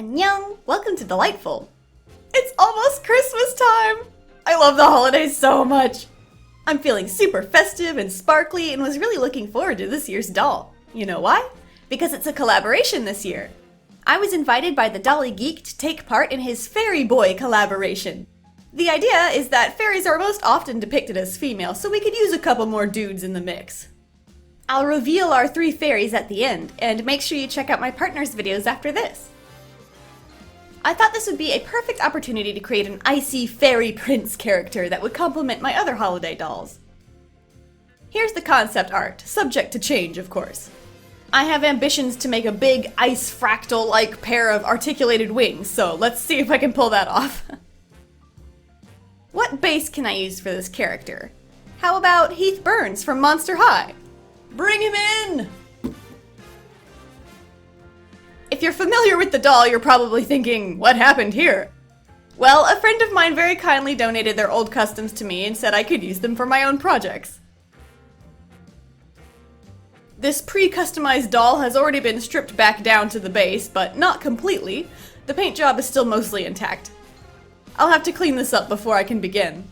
Annyeong! Welcome to Delightful! It's almost Christmas time! I love the holidays so much! I'm feeling super festive and sparkly and was really looking forward to this year's doll. You know why? Because it's a collaboration this year. I was invited by the Dolly Geek to take part in his Fairy Boy collaboration. The idea is that fairies are most often depicted as female, so we could use a couple more dudes in the mix. I'll reveal our 3 fairies at the end, and make sure you check out my partner's videos after this. I thought this would be a perfect opportunity to create an icy fairy prince character that would complement my other holiday dolls. Here's the concept art, subject to change of course. I have ambitions to make a big ice fractal-like pair of articulated wings, so let's see if I can pull that off. What base can I use for this character? How about Heath Burns from Monster High? Bring him in! If you're familiar with the doll, you're probably thinking, what happened here? Well, a friend of mine very kindly donated their old customs to me and said I could use them for my own projects. This pre-customized doll has already been stripped back down to the base, but not completely. The paint job is still mostly intact. I'll have to clean this up before I can begin.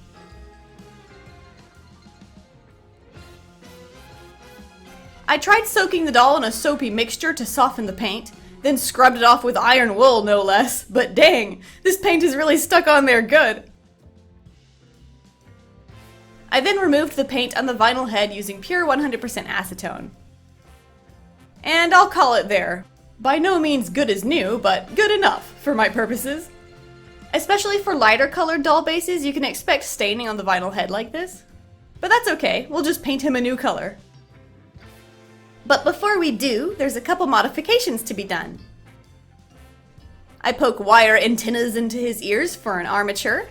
I tried soaking the doll in a soapy mixture to soften the paint, then scrubbed it off with iron wool no less, but dang, this paint is really stuck on there good. I then removed the paint on the vinyl head using pure 100% acetone. And I'll call it there. By no means good as new, but good enough for my purposes. Especially for lighter colored doll bases, you can expect staining on the vinyl head like this. But that's okay, we'll just paint him a new color. But before we do, there's a couple modifications to be done. I poke wire antennas into his ears for an armature.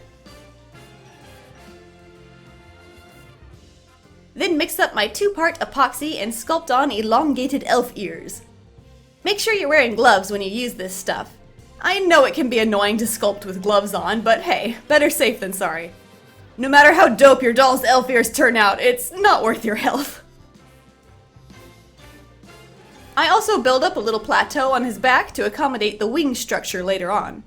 Then mix up my 2-part epoxy and sculpt on elongated elf ears. Make sure you're wearing gloves when you use this stuff. I know it can be annoying to sculpt with gloves on, but hey, better safe than sorry. No matter how dope your doll's elf ears turn out, it's not worth your health. I also build up a little plateau on his back to accommodate the wing structure later on.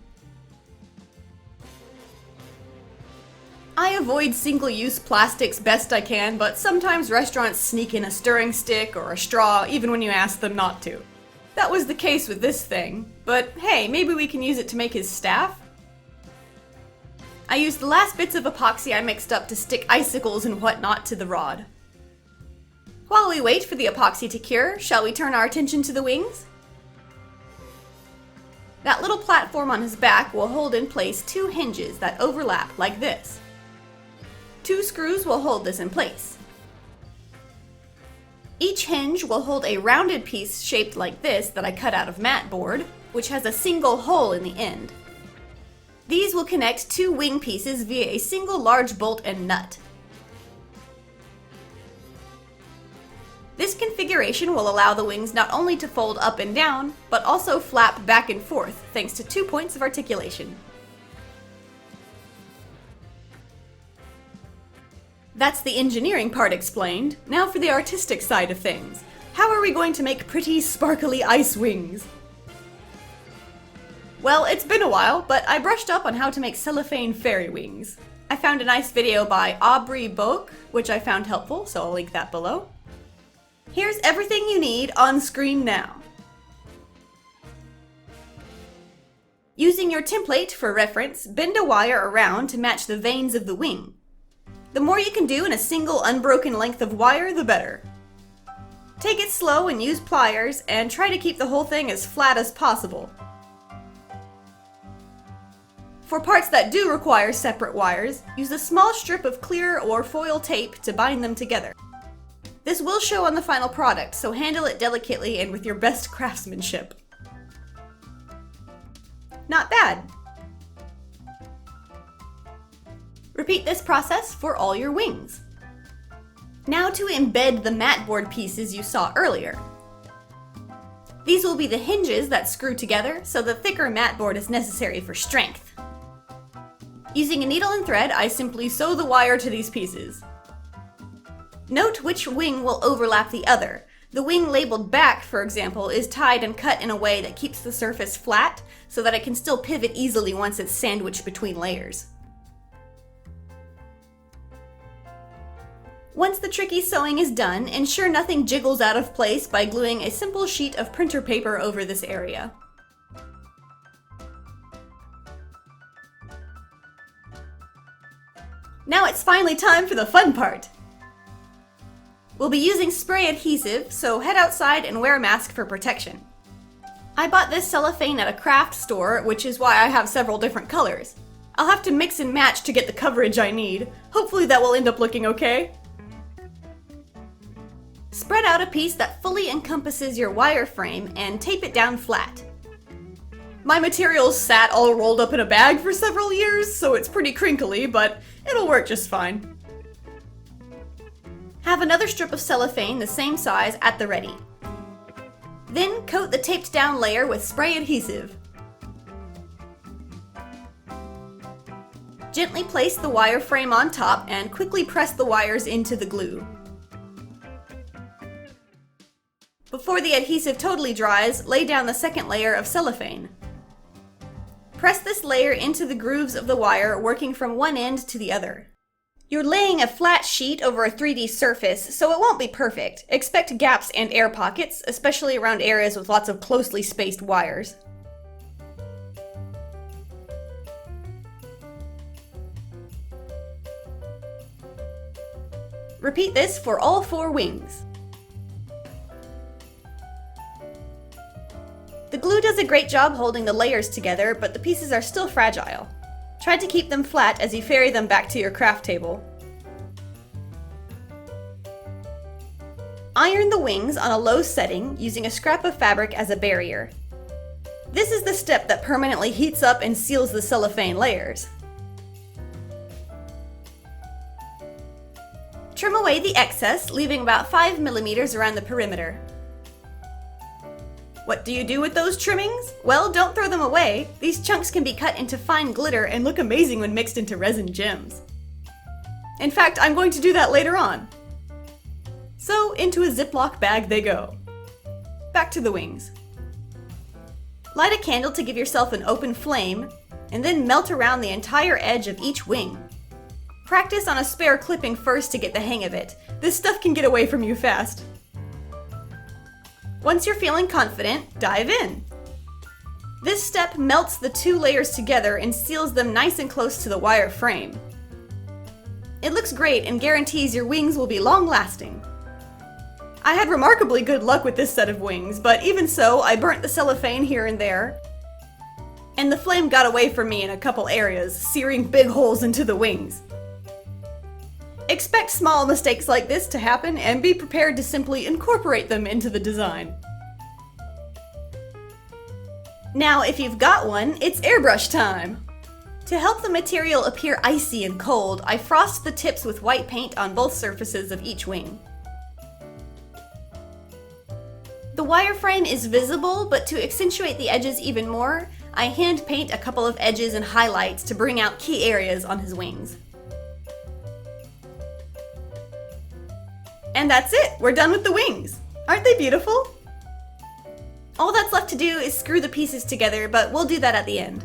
I avoid single-use plastics best I can, but sometimes restaurants sneak in a stirring stick or a straw even when you ask them not to. That was the case with this thing, but hey, maybe we can use it to make his staff? I used the last bits of epoxy I mixed up to stick icicles and whatnot to the rod. While we wait for the epoxy to cure, shall we turn our attention to the wings? That little platform on his back will hold in place 2 hinges that overlap like this. 2 screws will hold this in place. Each hinge will hold a rounded piece shaped like this that I cut out of mat board, which has a single hole in the end. These will connect 2 wing pieces via a single large bolt and nut. This configuration will allow the wings not only to fold up and down, but also flap back and forth thanks to 2 points of articulation. That's the engineering part explained. Now for the artistic side of things. How are we going to make pretty, sparkly ice wings? Well, it's been a while, but I brushed up on how to make cellophane fairy wings. I found a nice video by Aubrey Boak, which I found helpful, so I'll link that below. Here's everything you need on screen now. Using your template for reference, bend a wire around to match the veins of the wing. The more you can do in a single unbroken length of wire, the better. Take it slow and use pliers, and try to keep the whole thing as flat as possible. For parts that do require separate wires, use a small strip of clear or foil tape to bind them together. This will show on the final product, so handle it delicately and with your best craftsmanship. Not bad! Repeat this process for all your wings. Now to embed the mat board pieces you saw earlier. These will be the hinges that screw together, so the thicker mat board is necessary for strength. Using a needle and thread, I simply sew the wire to these pieces. Note which wing will overlap the other. The wing labeled back, for example, is tied and cut in a way that keeps the surface flat so that it can still pivot easily once it's sandwiched between layers. Once the tricky sewing is done, ensure nothing jiggles out of place by gluing a simple sheet of printer paper over this area. Now it's finally time for the fun part! We'll be using spray adhesive, so head outside and wear a mask for protection. I bought this cellophane at a craft store, which is why I have several different colors. I'll have to mix and match to get the coverage I need. Hopefully that will end up looking okay. Spread out a piece that fully encompasses your wireframe and tape it down flat. My materials sat all rolled up in a bag for several years, so it's pretty crinkly, but it'll work just fine. Have another strip of cellophane the same size at the ready. Then coat the taped down layer with spray adhesive. Gently place the wireframe on top and quickly press the wires into the glue. Before the adhesive totally dries, lay down the second layer of cellophane. Press this layer into the grooves of the wire, working from one end to the other. You're laying a flat sheet over a 3D surface, so it won't be perfect. Expect gaps and air pockets, especially around areas with lots of closely spaced wires. Repeat this for all 4 wings. The glue does a great job holding the layers together, but the pieces are still fragile. Try to keep them flat as you ferry them back to your craft table. Iron the wings on a low setting using a scrap of fabric as a barrier. This is the step that permanently heats up and seals the cellophane layers. Trim away the excess, leaving about 5 mm around the perimeter. What do you do with those trimmings? Well, don't throw them away. These chunks can be cut into fine glitter and look amazing when mixed into resin gems. In fact, I'm going to do that later on. So, into a Ziploc bag they go. Back to the wings. Light a candle to give yourself an open flame, and then melt around the entire edge of each wing. Practice on a spare clipping first to get the hang of it. This stuff can get away from you fast. Once you're feeling confident, dive in. This step melts the 2 layers together and seals them nice and close to the wire frame. It looks great and guarantees your wings will be long-lasting. I had remarkably good luck with this set of wings, but even so, I burnt the cellophane here and there, and the flame got away from me in a couple areas, searing big holes into the wings. Expect small mistakes like this to happen and be prepared to simply incorporate them into the design. Now, if you've got one, it's airbrush time! To help the material appear icy and cold, I frost the tips with white paint on both surfaces of each wing. The wireframe is visible, but to accentuate the edges even more, I hand paint a couple of edges and highlights to bring out key areas on his wings. And that's it! We're done with the wings! Aren't they beautiful? All that's left to do is screw the pieces together, but we'll do that at the end.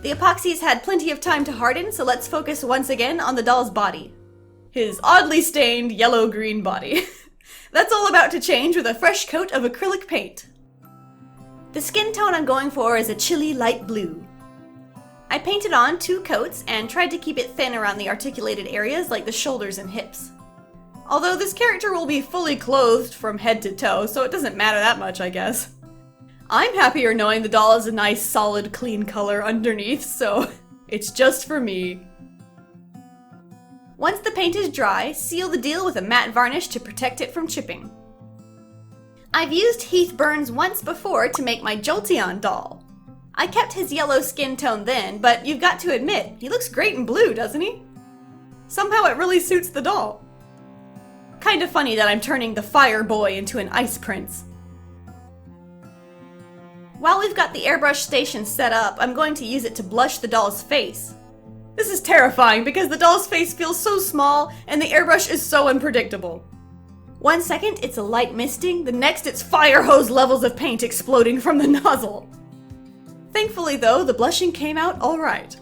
The epoxies had plenty of time to harden, so let's focus once again on the doll's body. His oddly stained yellow-green body. That's all about to change with a fresh coat of acrylic paint. The skin tone I'm going for is a chilly light blue. I painted on 2 coats and tried to keep it thin around the articulated areas like the shoulders and hips. Although this character will be fully clothed from head to toe, so it doesn't matter that much, I guess. I'm happier knowing the doll is a nice, solid, clean color underneath, so it's just for me. Once the paint is dry, seal the deal with a matte varnish to protect it from chipping. I've used Heath Burns once before to make my Jolteon doll. I kept his yellow skin tone then, but you've got to admit, he looks great in blue, doesn't he? Somehow it really suits the doll. Kinda funny that I'm turning the Fire Boy into an Ice Prince. While we've got the airbrush station set up, I'm going to use it to blush the doll's face. This is terrifying because the doll's face feels so small and the airbrush is so unpredictable. 1 second it's a light misting, the next it's fire hose levels of paint exploding from the nozzle. Thankfully though, the blushing came out alright.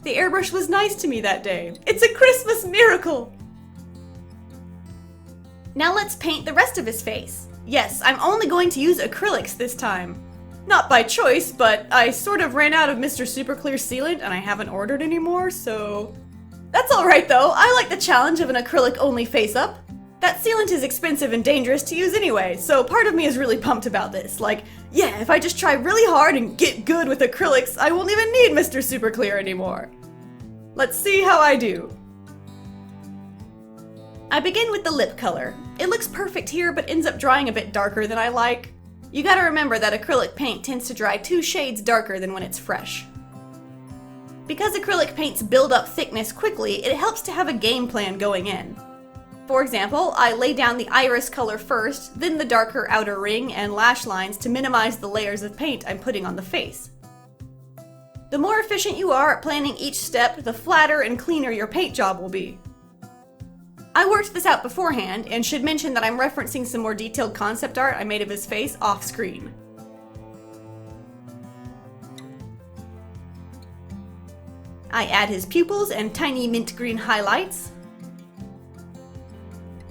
The airbrush was nice to me that day. It's a Christmas miracle! Now let's paint the rest of his face. Yes, I'm only going to use acrylics this time. Not by choice, but I sort of ran out of Mr. Super Clear sealant and I haven't ordered anymore, so... That's alright though, I like the challenge of an acrylic-only face-up. That sealant is expensive and dangerous to use anyway, so part of me is really pumped about this. Like, yeah, if I just try really hard and get good with acrylics, I won't even need Mr. Super Clear anymore. Let's see how I do. I begin with the lip color. It looks perfect here, but ends up drying a bit darker than I like. You gotta remember that acrylic paint tends to dry 2 shades darker than when it's fresh. Because acrylic paints build up thickness quickly, it helps to have a game plan going in. For example, I lay down the iris color first, then the darker outer ring and lash lines to minimize the layers of paint I'm putting on the face. The more efficient you are at planning each step, the flatter and cleaner your paint job will be. I worked this out beforehand, and should mention that I'm referencing some more detailed concept art I made of his face off screen. I add his pupils and tiny mint green highlights.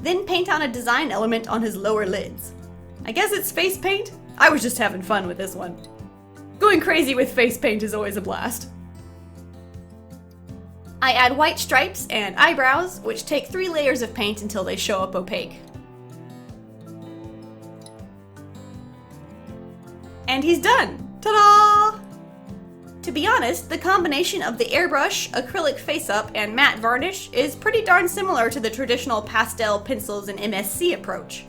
Then paint on a design element on his lower lids. I guess it's face paint? I was just having fun with this one. Going crazy with face paint is always a blast. I add white stripes and eyebrows, which take 3 layers of paint until they show up opaque. And he's done! Ta-da! To be honest, the combination of the airbrush, acrylic face-up, and matte varnish is pretty darn similar to the traditional pastel, pencils, and MSC approach.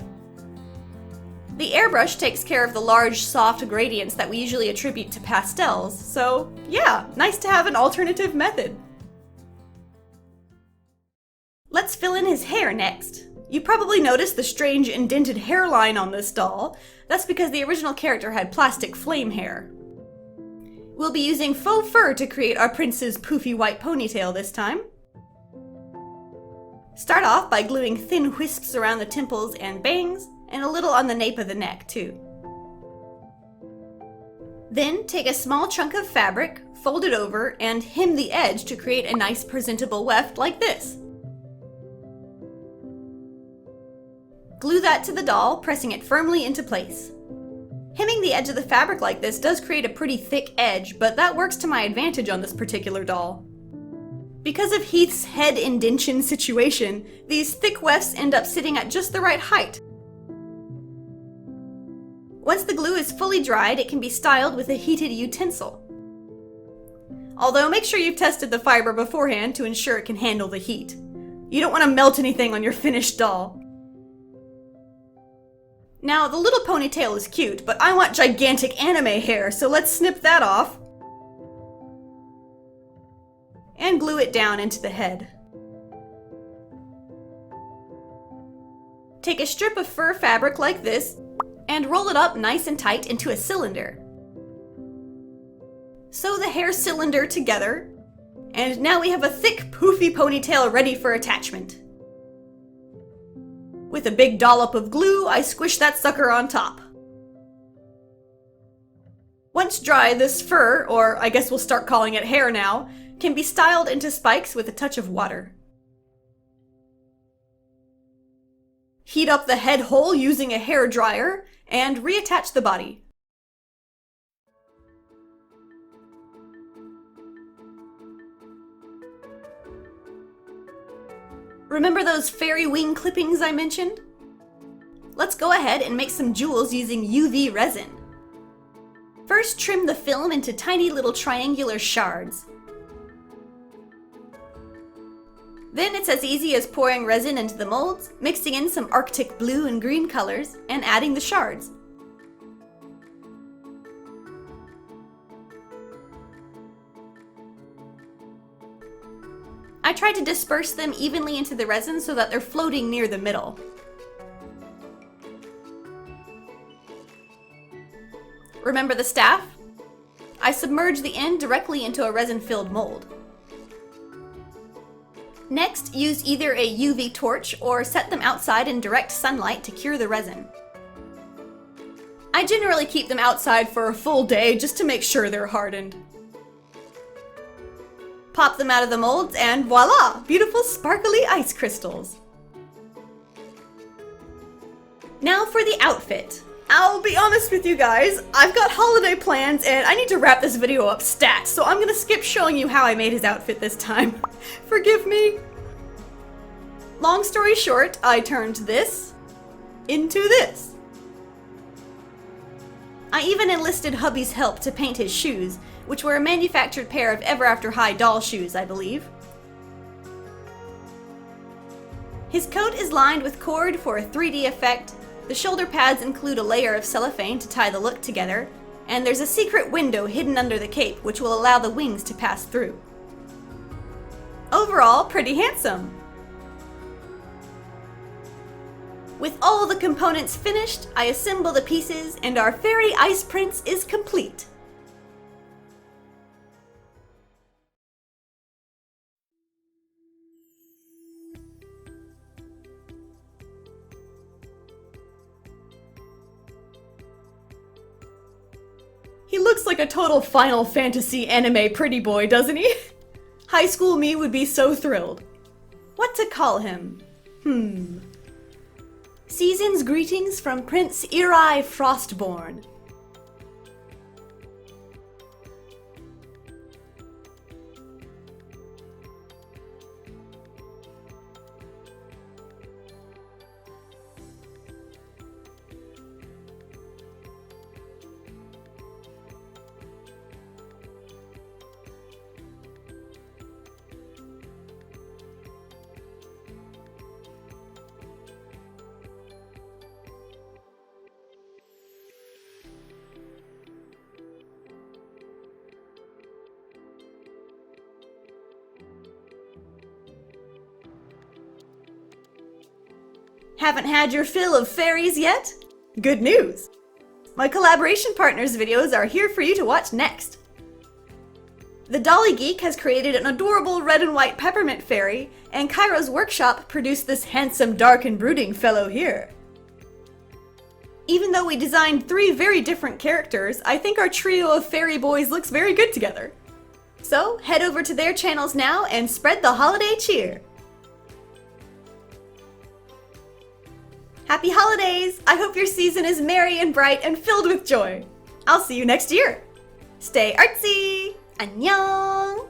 The airbrush takes care of the large, soft gradients that we usually attribute to pastels, so yeah, nice to have an alternative method. Let's fill in his hair next. You probably noticed the strange indented hairline on this doll. That's because the original character had plastic flame hair. We'll be using Faux Fur to create our prince's poofy white ponytail this time. Start off by gluing thin wisps around the temples and bangs, and a little on the nape of the neck too. Then take a small chunk of fabric, fold it over, and hem the edge to create a nice presentable weft like this. Glue that to the doll, pressing it firmly into place. Hemming the edge of the fabric like this does create a pretty thick edge, but that works to my advantage on this particular doll. Because of Heath's head indention situation, these thick wefts end up sitting at just the right height. Once the glue is fully dried, it can be styled with a heated utensil. Although make sure you've tested the fiber beforehand to ensure it can handle the heat. You don't want to melt anything on your finished doll. Now, the little ponytail is cute, but I want gigantic anime hair, so let's snip that off. And glue it down into the head. Take a strip of fur fabric like this, and roll it up nice and tight into a cylinder. Sew the hair cylinder together, and now we have a thick, poofy ponytail ready for attachment. With a big dollop of glue, I squish that sucker on top. Once dry, this fur, or I guess we'll start calling it hair now, can be styled into spikes with a touch of water. Heat up the head hole using a hair dryer, and reattach the body. Remember those fairy wing clippings I mentioned? Let's go ahead and make some jewels using UV resin. First, trim the film into tiny little triangular shards. Then it's as easy as pouring resin into the molds, mixing in some Arctic blue and green colors, and adding the shards. I try to disperse them evenly into the resin so that they're floating near the middle. remember the staff? I submerge the end directly into a resin-filled mold. Next, use either a UV torch or set them outside in direct sunlight to cure the resin. I generally keep them outside for a full day just to make sure they're hardened. Pop them out of the molds and voila! Beautiful sparkly ice crystals. Now for the outfit. I'll be honest with you guys, I've got holiday plans and I need to wrap this video up stat, so I'm gonna skip showing you how I made his outfit this time. Forgive me. Long story short, I turned this into this. I even enlisted hubby's help to paint his shoes, which were a manufactured pair of Ever After High doll shoes, I believe. His coat is lined with cord for a 3D effect, the shoulder pads include a layer of cellophane to tie the look together, and there's a secret window hidden under the cape which will allow the wings to pass through. Overall, pretty handsome! With all the components finished, I assemble the pieces and our fairy ice prince is complete. He looks like a total Final Fantasy anime pretty boy, doesn't he? High school me would be so thrilled. What to call him? Season's greetings from Prince Eryi Frostborne. Haven't had your fill of fairies yet? Good news! My collaboration partners' videos are here for you to watch next. The Dolly Geek has created an adorable red and white peppermint fairy, and Kyro's workshop produced this handsome, dark and brooding fellow here. Even though we designed 3 very different characters, I think our trio of fairy boys looks very good together. So, head over to their channels now and spread the holiday cheer! Happy holidays! I hope your season is merry and bright and filled with joy. I'll see you next year. Stay artsy! Annyeong!